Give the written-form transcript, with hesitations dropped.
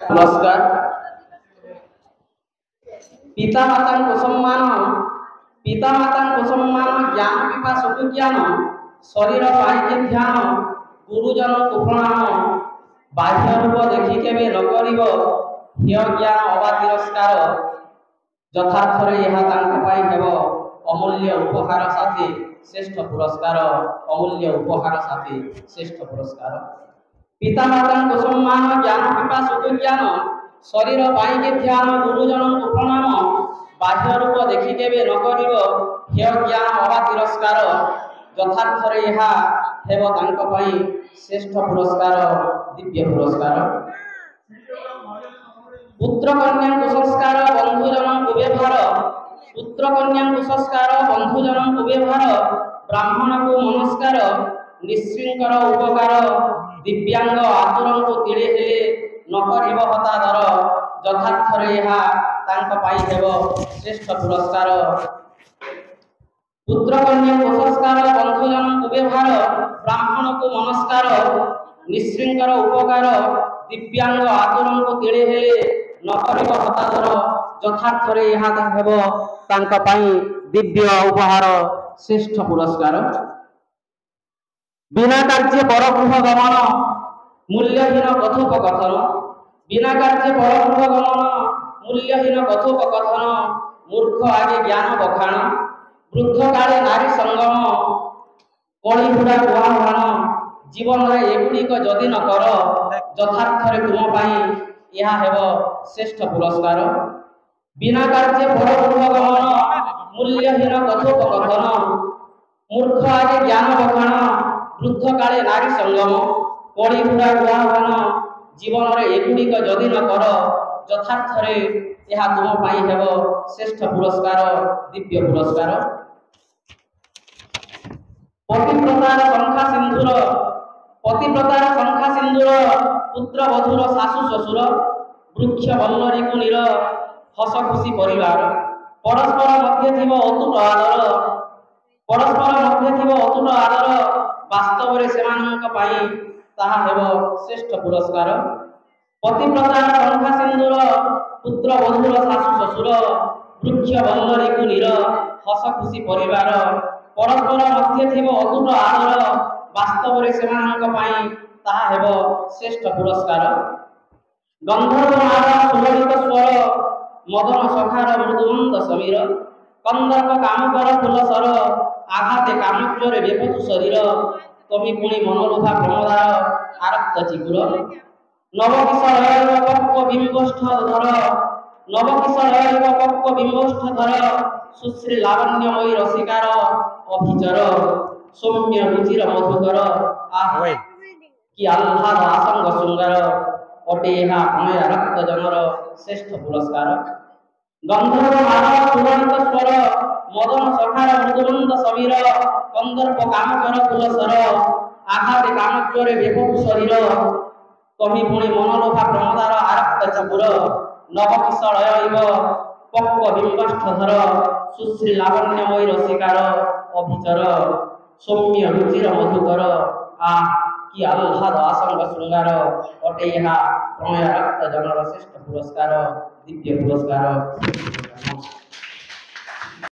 पुरस्कार पितामाता ज्ञान पिपा सुख ज्ञान शरीर पाइके ध्यान गुरुजन को प्रणाम बाह्य रूप देखि केबे न करिब ह्य ज्ञान अबा तिरस्कार यथार्थ रे यह तांका पाई हेबो अमूल्य उपहार साथी श्रेष्ठ पुरस्कार अमूल्य उपहार साथी श्रेष्ठ पुरस्कार पितामाता को सम्मान ज्ञान पिपा सुख ज्ञान शरीर पाइके ध्यान गुरुजन को प्रणाम बाह्य रूप देखि केबे न करिब ह्य ज्ञान अबा तिरस्कार यथार्थ रे यह हेबो तांका पाई श्रेष्ठ पुरस्कार दिव्य पुरस्कार पुत्र कन्या को संस्कार बंधुजन को व्यवहार पुत्र कन्या को संस्कार बंधुजन को व्यवहार ब्राह्मण को नमस्कार निश्चिंकर उपकार दिव्यांग आतुरं को तिळे हेले न करिब हतादर यथार्थ रे यह तांका पाई हेबो श्रेष्ठ पुरस्कार पुत्र कन्या को संस्कार बंधुजन को व्यवहार ब्राह्मण को नमस्कार निश्चिंकर उपकार दिव्यांग आतुरं को तिळे हेले न करिब हतादर यथार्थ रे यह हेबो तांका पाई दिव्य उपहार श्रेष्ठ पुरस्कार बिना कार्य परगृह गमन मूल्यहीन कथोपकथन बिना कार्य परगृह गमन मूल्यहीन कथोपकथन मूर्ख आगे ज्ञान बखाण वृद्ध काले नारी संगम कलिहुड़ा कुआहाण जीवन रे एगुड़िक जदि न कर यथार्थ रे तुम पाई यह हेबो श्रेष्ठ पुरस्कार बिना कार्य परगृह गमन मूल्यहीन कथोपकथन मूर्ख आगे ज्ञान बखाण वृद्ध काले नारी संगम कलिहुड़ा कुआहाण जीवन रे एगुड़िक जदि न कर यथार्थ रे यह तुम पाई हेबो श्रेष्ठ पुरस्कार दिव्य पुरस्कार पतिव्रतार शंखा सिंधुर पुत्र वधुर शाशु ससुर वृक्ष वल्लरी कुनीर हस खुशी परिवार परस्पर मध्य थिब अतुट आदर वास्तव रे सेमानक पाई ताहा हेबो श्रेष्ठ पुरस्कार पतिव्रतार शंखा सिंधुर पुत्र वधुर शाशु ससुर वृक्ष वल्लरी कुनीर हस खुशी परिवार परस्पर मध्य थिब अतुट आदर वास्तव रे सेमानक पाई ताहा हेबो श्रेष्ठ पुरस्कार गंधर्व नाद सुललित स्वर मदन सखार मृदुमंद समीर कंदर्प कामकर फुलसर आघाते कामज्वरे बेपतु शरीर कवि पुणी मनोलोभा प्रमदार आरक्त चिकुर नवकिशोर पक्व बिंबष्ठ धर सुश्री लावण्यमयी रसिकार अभिचर सौम्य रुचिर मधुकर आह कि आह्लाद आसंग श्रृंगार अटे यह प्रणय रक्त जनर श्रेष्ठ पुरस्कार गंधर्व नाद सुललित स्वर मदन सखार मृदुमंद समीर कंदर्प कामकर फुलसर आघाते कामज्वरे बेपतु शरीर कवि पुणी मनोलोभा प्रमदार आरक्त चपुर नवकिशोर इव पक्व बिंबष्ठ धर सुश्री लावण्यमयी रसिकार अभिचर सौम्य रुचिर मधुकर आह कि आह्लाद आसंग श्रृंगार अटे यह प्रणय रक्त जनर श्रेष्ठ पुरस्कार दिव्य पुरस्कार।